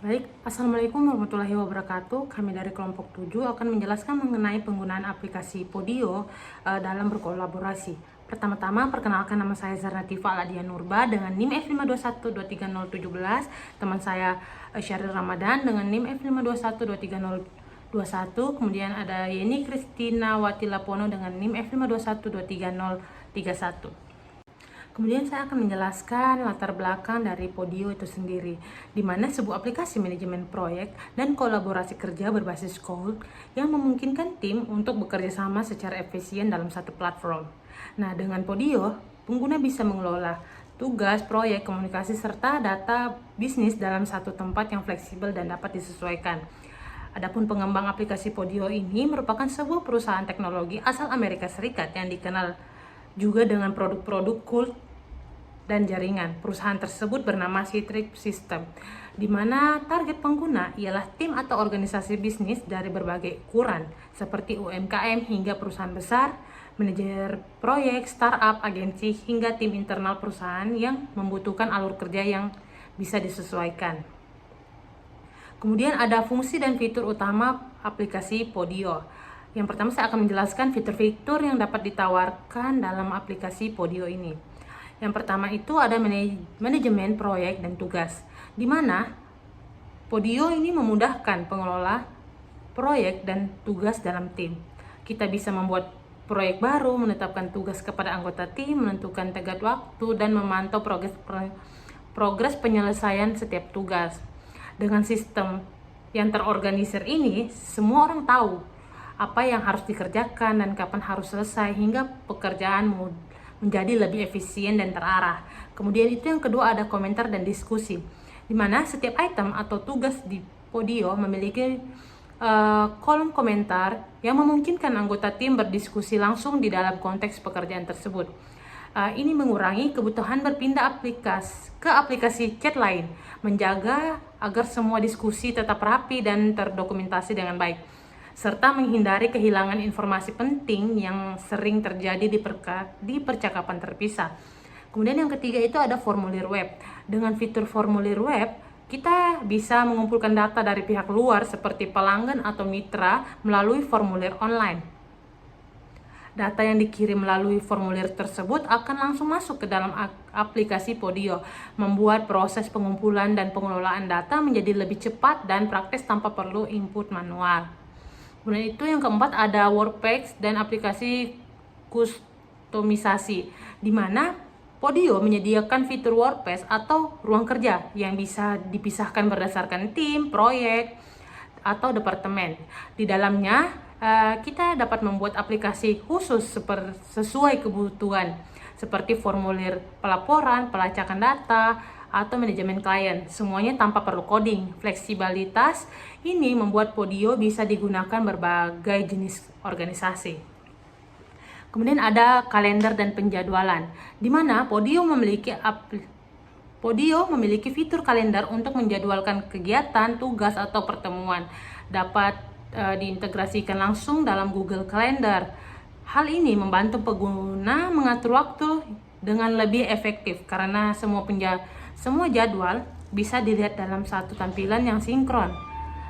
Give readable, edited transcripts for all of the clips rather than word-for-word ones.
Baik, Assalamualaikum warahmatullahi wabarakatuh. Kami dari kelompok 7 akan menjelaskan mengenai penggunaan aplikasi Podio dalam berkolaborasi. Pertama-tama, perkenalkan nama saya Zarnativa Aladia Nurba dengan NIM F521230017. Teman saya Syaril Ramadan dengan NIM F521230021. Kemudian ada Yeni Kristina Watilapono dengan NIM F521230031. Kemudian saya akan menjelaskan latar belakang dari Podio itu sendiri, di mana sebuah aplikasi manajemen proyek dan kolaborasi kerja berbasis code yang memungkinkan tim untuk bekerja sama secara efisien dalam satu platform. Nah, dengan Podio, pengguna bisa mengelola tugas, proyek, komunikasi, serta data bisnis dalam satu tempat yang fleksibel dan dapat disesuaikan. Adapun pengembang aplikasi Podio ini merupakan sebuah perusahaan teknologi asal Amerika Serikat yang dikenal juga dengan produk-produk cloud dan jaringan. Perusahaan tersebut bernama Citrix System, di mana target pengguna ialah tim atau organisasi bisnis dari berbagai ukuran, seperti UMKM hingga perusahaan besar, manajer proyek, startup, agensi, hingga tim internal perusahaan yang membutuhkan alur kerja yang bisa disesuaikan. Kemudian ada fungsi dan fitur utama aplikasi Podio. Yang pertama, saya akan menjelaskan fitur-fitur yang dapat ditawarkan dalam aplikasi Podio ini. Yang pertama itu ada manajemen proyek dan tugas, di mana Podio ini memudahkan pengelola proyek dan tugas dalam tim. Kita bisa membuat proyek baru, menetapkan tugas kepada anggota tim, menentukan tenggat waktu, dan memantau progres penyelesaian setiap tugas. Dengan sistem yang terorganisir ini, semua orang tahu apa yang harus dikerjakan dan kapan harus selesai, hingga pekerjaan menjadi lebih efisien dan terarah. Kemudian itu yang kedua, ada komentar dan diskusi, di mana setiap item atau tugas di Podio memiliki kolom komentar yang memungkinkan anggota tim berdiskusi langsung di dalam konteks pekerjaan tersebut. Ini mengurangi kebutuhan berpindah ke aplikasi chat lain, menjaga agar semua diskusi tetap rapi dan terdokumentasi dengan baik, serta menghindari kehilangan informasi penting yang sering terjadi di percakapan terpisah. Kemudian yang ketiga itu ada formulir web. Dengan fitur formulir web, kita bisa mengumpulkan data dari pihak luar seperti pelanggan atau mitra melalui formulir online. Data yang dikirim melalui formulir tersebut akan langsung masuk ke dalam aplikasi Podio, membuat proses pengumpulan dan pengelolaan data menjadi lebih cepat dan praktis tanpa perlu input manual. Kemudian itu yang keempat ada workpage dan aplikasi kustomisasi, di mana Podio menyediakan fitur workpage atau ruang kerja yang bisa dipisahkan berdasarkan tim, proyek, atau departemen. Di dalamnya kita dapat membuat aplikasi khusus sesuai kebutuhan, seperti formulir pelaporan, pelacakan data, atau manajemen klien, semuanya tanpa perlu coding. Fleksibilitas ini membuat Podio bisa digunakan berbagai jenis organisasi. Kemudian ada kalender dan penjadwalan, di mana Podio memiliki fitur kalender untuk menjadwalkan kegiatan, tugas, atau pertemuan. Dapat diintegrasikan langsung dalam Google Calendar. Hal ini membantu pengguna mengatur waktu dengan lebih efektif karena semua jadwal bisa dilihat dalam satu tampilan yang sinkron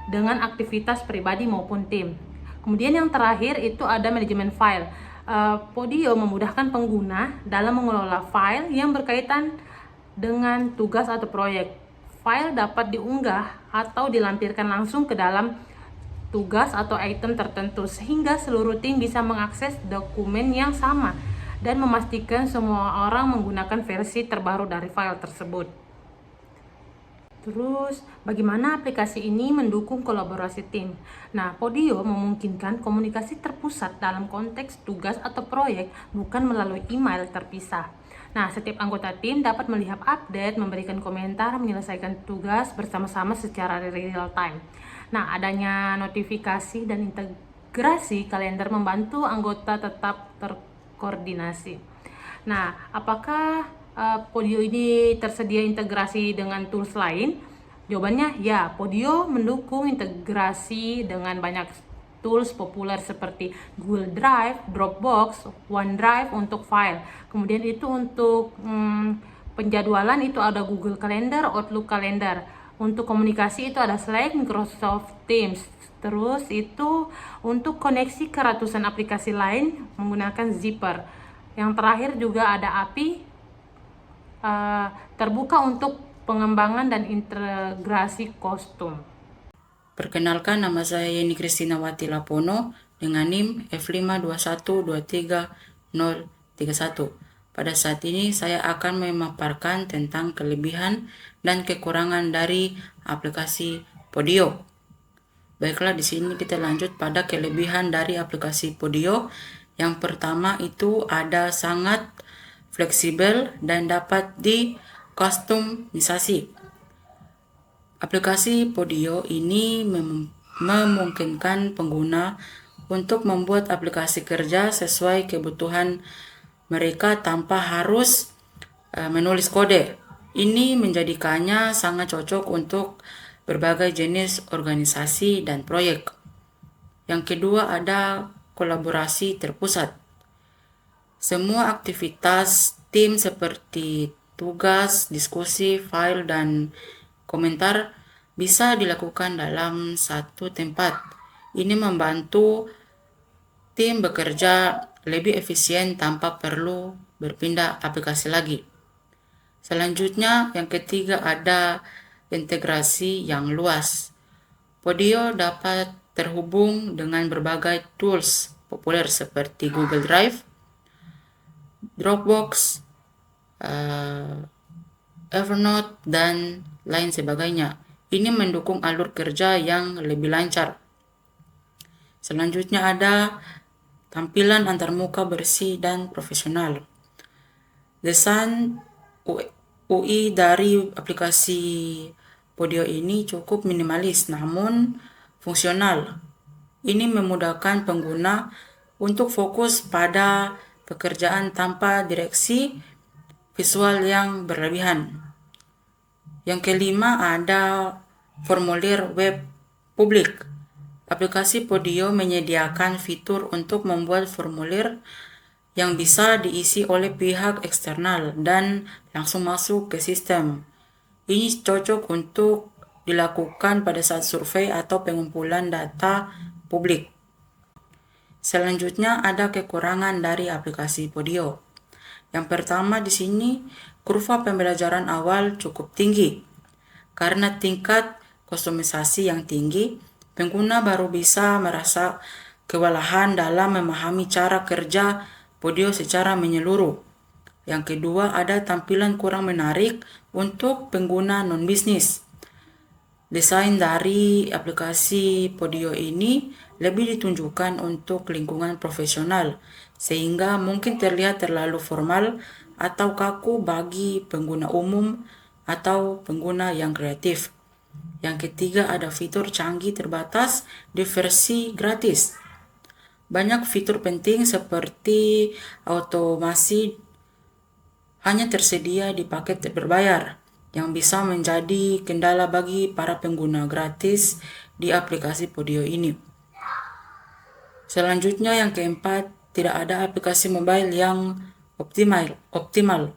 dengan aktivitas pribadi maupun tim. Kemudian yang terakhir itu ada manajemen file. Podio memudahkan pengguna dalam mengelola file yang berkaitan dengan tugas atau proyek. File dapat diunggah atau dilampirkan langsung ke dalam tugas atau item tertentu, sehingga seluruh tim bisa mengakses dokumen yang sama dan memastikan semua orang menggunakan versi terbaru dari file tersebut. Terus, bagaimana aplikasi ini mendukung kolaborasi tim? Nah, Podio memungkinkan komunikasi terpusat dalam konteks tugas atau proyek, bukan melalui email terpisah. Nah, setiap anggota tim dapat melihat update, memberikan komentar, menyelesaikan tugas bersama-sama secara real time. Nah, adanya notifikasi dan integrasi kalender membantu anggota tetap terkoordinasi. Nah, apakah Podio ini tersedia integrasi dengan tools lain? Jawabannya ya, Podio mendukung integrasi dengan banyak tools populer seperti Google Drive, Dropbox, OneDrive untuk file. Kemudian itu untuk penjadwalan itu ada Google Calendar, Outlook Calendar. Untuk komunikasi itu ada Slack, Microsoft Teams. Terus itu untuk koneksi ke ratusan aplikasi lain menggunakan Zipper. Yang terakhir juga ada API terbuka untuk pengembangan dan integrasi kostum. Perkenalkan, nama saya Yeni Kristinawati Lapono dengan NIM F521230031. Pada saat ini saya akan memaparkan tentang kelebihan dan kekurangan dari aplikasi Podio. Baiklah, di sini kita lanjut pada kelebihan dari aplikasi Podio. Yang pertama itu ada sangat fleksibel dan dapat dikustomisasi. Aplikasi Podio ini memungkinkan pengguna untuk membuat aplikasi kerja sesuai kebutuhan mereka tanpa harus menulis kode. Ini menjadikannya sangat cocok untuk berbagai jenis organisasi dan proyek. Yang kedua ada kolaborasi terpusat. Semua aktivitas tim seperti tugas, diskusi, file, dan komentar bisa dilakukan dalam satu tempat. Ini membantu tim bekerja lebih efisien tanpa perlu berpindah aplikasi lagi. Selanjutnya, yang ketiga ada integrasi yang luas. Podio dapat terhubung dengan berbagai tools populer seperti Google Drive, Dropbox, Evernote, dan lain sebagainya. Ini mendukung alur kerja yang lebih lancar. Selanjutnya ada tampilan antarmuka bersih dan profesional. Desain UI dari aplikasi Podio ini cukup minimalis namun fungsional. Ini memudahkan pengguna untuk fokus pada pekerjaan tanpa direksi visual yang berlebihan. Yang kelima ada formulir web publik. Aplikasi Podio menyediakan fitur untuk membuat formulir yang bisa diisi oleh pihak eksternal dan langsung masuk ke sistem. Ini cocok untuk dilakukan pada saat survei atau pengumpulan data publik. Selanjutnya ada kekurangan dari aplikasi Podio. Yang pertama di sini, kurva pembelajaran awal cukup tinggi. Karena tingkat kustomisasi yang tinggi, pengguna baru bisa merasa kewalahan dalam memahami cara kerja Podio secara menyeluruh. Yang kedua, ada tampilan kurang menarik untuk pengguna non-bisnis. Desain dari aplikasi Podio ini lebih ditunjukkan untuk lingkungan profesional, sehingga mungkin terlihat terlalu formal atau kaku bagi pengguna umum atau pengguna yang kreatif. Yang ketiga, ada fitur canggih terbatas di versi gratis. Banyak fitur penting seperti otomasi hanya tersedia di paket berbayar, yang bisa menjadi kendala bagi para pengguna gratis di aplikasi Podio ini. Selanjutnya yang keempat, tidak ada aplikasi mobile yang optimal.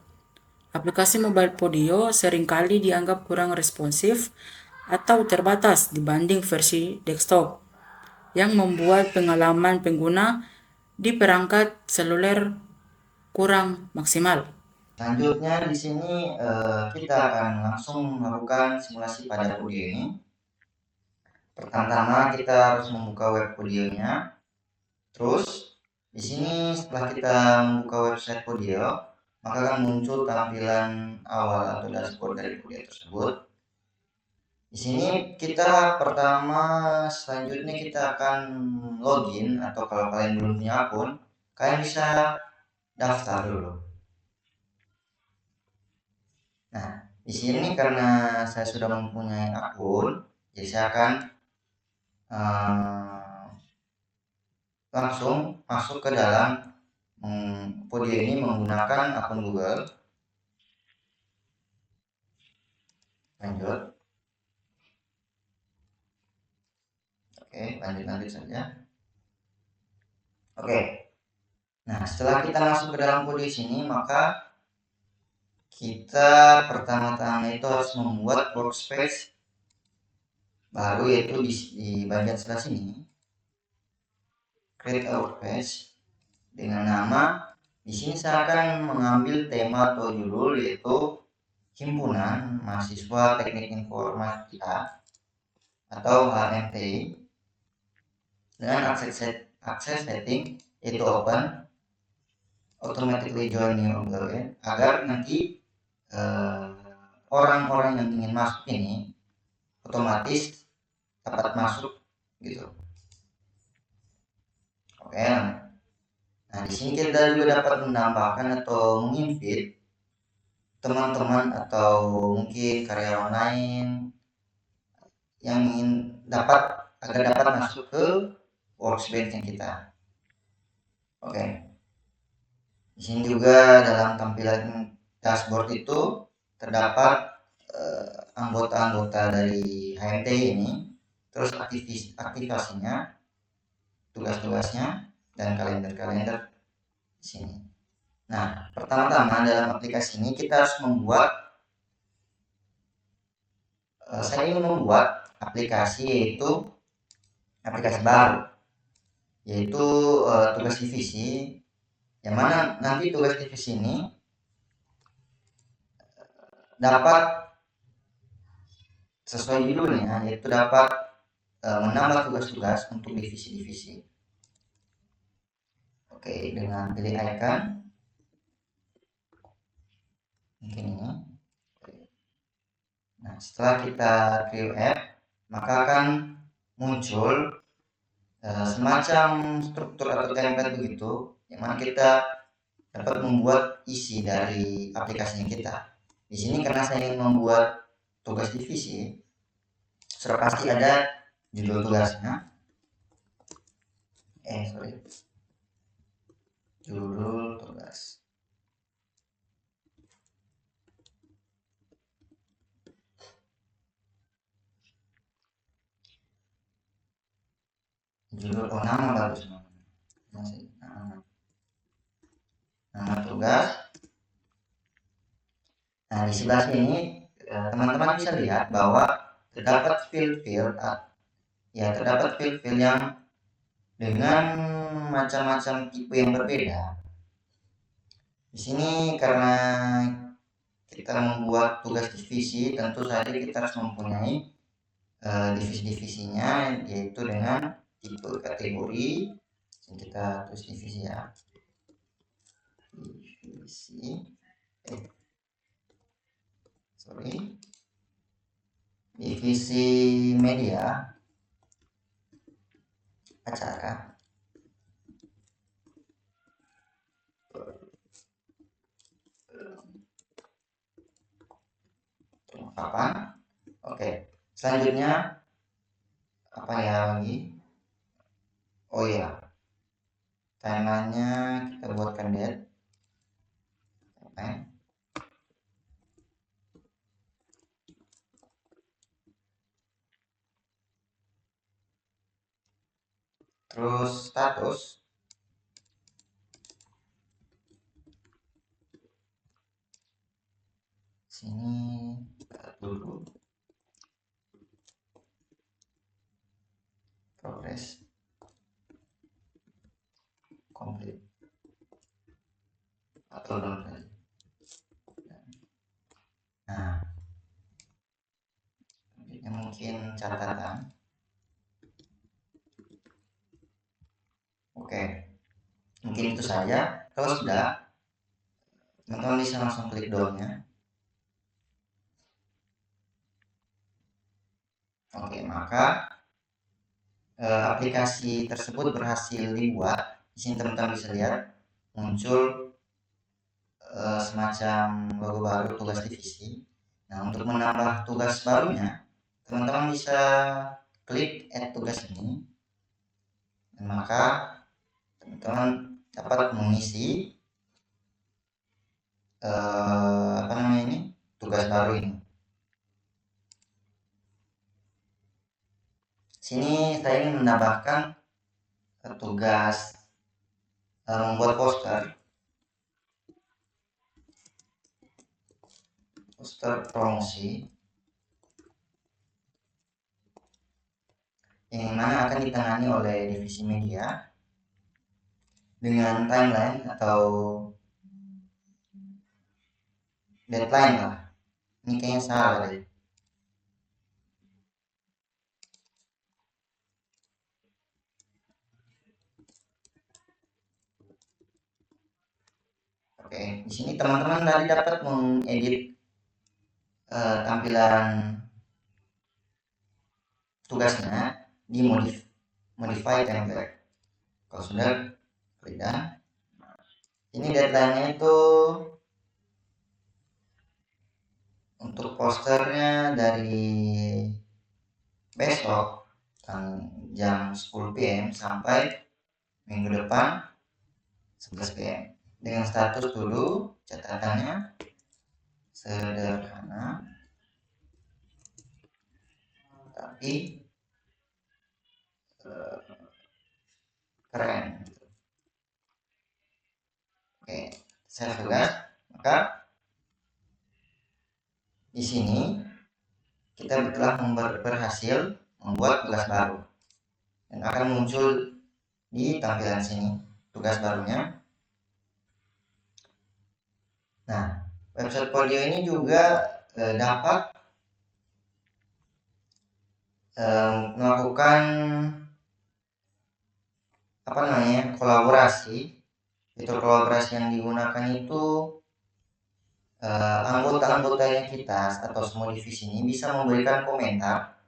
Aplikasi mobile Podio seringkali dianggap kurang responsif atau terbatas dibanding versi desktop, yang membuat pengalaman pengguna di perangkat seluler kurang maksimal. Selanjutnya di sini kita akan langsung melakukan simulasi pada Podio ini. Pertama-tama kita harus membuka web Podionya. Terus di sini setelah kita membuka website Podio, maka akan muncul tampilan awal atau dashboard dari Podio tersebut. Di sini kita selanjutnya kita akan login, atau kalau kalian belum punya akun, kalian bisa daftar dulu. Nah, di sini karena saya sudah mempunyai akun, jadi saya akan langsung masuk ke dalam Podio ini menggunakan akun Google. Lanjut. Oke, lanjut saja. Oke. Nah, setelah kita masuk ke dalam Podio sini, maka kita pertama-tama itu harus membuat workspace baru, yaitu di bagian sebelah sini, create a workpage dengan nama. Di sini saya akan mengambil tema atau judul, yaitu Himpunan Mahasiswa Teknik Informatika atau HMT, dengan akses setting yaitu open, automatically join new employee, agar nanti orang-orang yang ingin masuk ini otomatis dapat masuk gitu. Oke. Nah, di sini kita juga dapat menambahkan atau menginvite teman-teman atau mungkin karyawan lain yang ingin agar dapat masuk ke workspace kita. Oke. Di sini juga dalam tampilan dashboard itu terdapat anggota-anggota dari HMT ini, terus aktivasinya, tugas-tugasnya, dan kalender-kalender di sini. Nah, pertama-tama dalam aplikasi ini kita harus saya ingin membuat aplikasi, yaitu aplikasi baru, yaitu tugas divisi, yang mana nanti tugas divisi ini dapat sesuai judulnya, yaitu dapat menambah tugas-tugas untuk divisi-divisi. Oke, dengan pilih icon mungkin ini. Nah, setelah kita create app, maka akan muncul semacam struktur atau template begitu, yang mana kita dapat membuat isi dari aplikasinya kita. Di sini karena saya ingin membuat tugas divisi, sudah pasti ada judul tugasnya. Judul tugas. Nama bagus. Nama tugas. Nah, di sebelah sini teman-teman bisa lihat bahwa terdapat field-field yang dengan macam-macam tipe yang berbeda. Di sini karena kita membuat tugas divisi, tentu saja kita harus mempunyai divisi-divisinya, yaitu dengan tipe kategori. Kita tulis divisi ya, divisi media acara. Kapan? Oke. Selanjutnya apa ya lagi? Oh iya, timelinenya kita buatkan date. Terus status. Sini dulu. Progress. Complete. Atau download. Nah, ini mungkin catatan. Oke, mungkin itu saja. Kalau sudah, teman-teman bisa langsung klik downnya. Oke, maka aplikasi tersebut berhasil dibuat. Di sini teman-teman bisa lihat muncul semacam logo baru, tugas divisi. Nah, untuk menambah tugas barunya, teman-teman bisa klik add tugas ini, dan maka teman-teman dapat mengisi tugas baru ini. Sini saya ingin menambahkan tugas membuat poster promosi. yang mana akan ditangani oleh divisi media dengan timeline atau deadline lah. Ini kayaknya salah deh. Oke, di sini teman-teman tadi dapat mengedit tampilan tugasnya di modify template. Kalau sudah klik dan ini deadline-nya itu untuk posternya dari besok jam 10 PM sampai minggu depan 11 PM. Dengan status dulu catatannya sederhana tapi keren. Oke, saya tugas, maka di sini kita telah berhasil membuat tugas baru dan akan muncul di tampilan sini tugas barunya. Nah, website Podio ini juga dapat melakukan kolaborasi. Fitur kolaborasi yang digunakan itu anggota-anggotanya kita atau semua divisi ini bisa memberikan komentar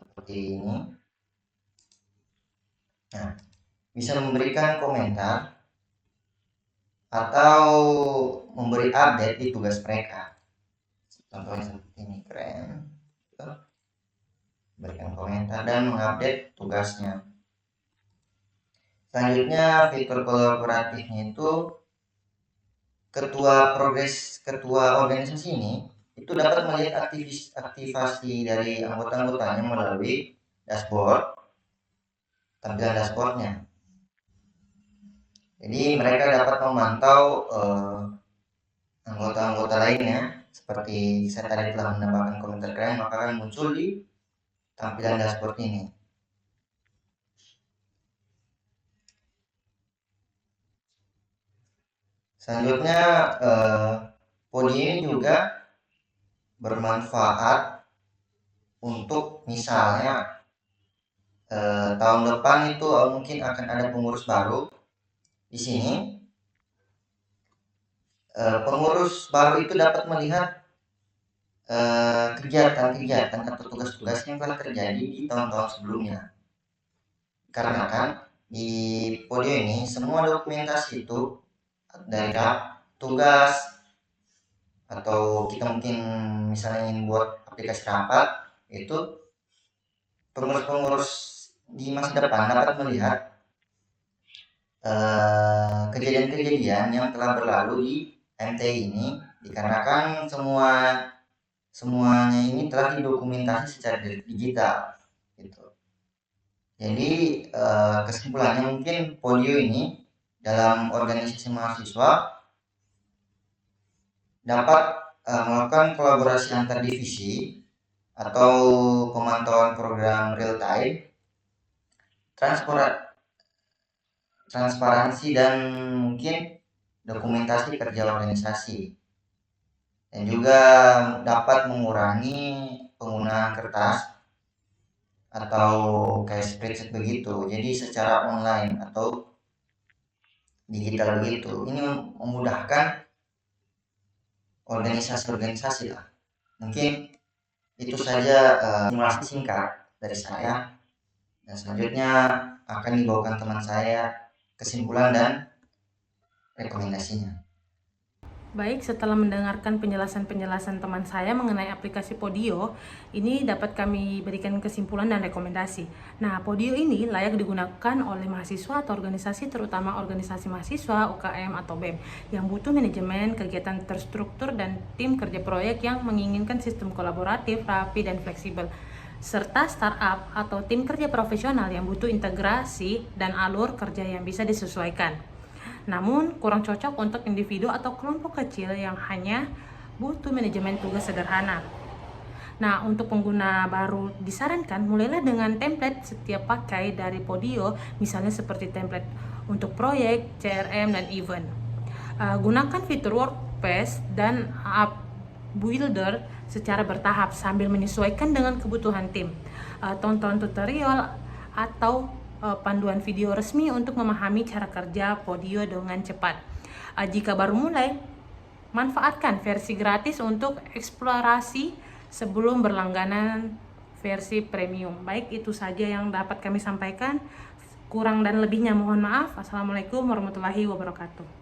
seperti ini. Nah, bisa memberikan komentar atau memberi update di tugas mereka. Contohnya seperti ini, keren. Berikan komentar dan mengupdate tugasnya. Selanjutnya fitur kolaboratifnya itu ketua organisasi ini itu dapat melihat aktivasi dari anggota-anggotanya melalui dashboard, tampilan dashboardnya. Jadi mereka dapat memantau anggota-anggota lainnya, seperti saya tadi telah menambahkan komentar keren, maka akan muncul di tampilan dashboard ini. Selanjutnya Podio ini juga bermanfaat untuk misalnya tahun depan itu mungkin akan ada pengurus baru. Di sini pengurus baru itu dapat melihat kegiatan-kegiatan atau tugas-tugas yang telah terjadi di tahun-tahun sebelumnya. Karena kan di Podio ini semua dokumentasi itu dari tugas atau kita mungkin misalnya ingin buat aplikasi rapat, itu pengurus-pengurus di masa depan dapat melihat kejadian-kejadian yang telah berlalu di MTI ini, dikarenakan semuanya ini telah didokumentasi secara digital gitu. Jadi kesimpulannya mungkin Podio ini dalam organisasi mahasiswa dapat melakukan kolaborasi antar divisi atau pemantauan program real time, transparansi dan mungkin dokumentasi kerja organisasi, dan juga dapat mengurangi penggunaan kertas atau kayak spreadsheet begitu, jadi secara online atau digital begitu. Ini memudahkan organisasi-organisasi lah. Mungkin itu saja simulasi singkat dari saya, dan selanjutnya akan dibawakan teman saya kesimpulan dan rekomendasinya. Baik, setelah mendengarkan penjelasan-penjelasan teman saya mengenai aplikasi Podio, ini dapat kami berikan kesimpulan dan rekomendasi. Nah, Podio ini layak digunakan oleh mahasiswa atau organisasi, terutama organisasi mahasiswa, UKM, atau BEM, yang butuh manajemen, kegiatan terstruktur, dan tim kerja proyek yang menginginkan sistem kolaboratif, rapi, dan fleksibel, serta startup atau tim kerja profesional yang butuh integrasi dan alur kerja yang bisa disesuaikan. Namun, kurang cocok untuk individu atau kelompok kecil yang hanya butuh manajemen tugas sederhana. Nah, untuk pengguna baru disarankan mulailah dengan template setiap pakai dari Podio, misalnya seperti template untuk proyek, CRM, dan event. Gunakan fitur Workspace dan App Builder secara bertahap sambil menyesuaikan dengan kebutuhan tim. Tonton tutorial atau panduan video resmi untuk memahami cara kerja Podio dengan cepat. Jika baru mulai, manfaatkan versi gratis untuk eksplorasi sebelum berlangganan versi premium. Baik, itu saja yang dapat kami sampaikan. Kurang dan lebihnya mohon maaf. Assalamualaikum warahmatullahi wabarakatuh.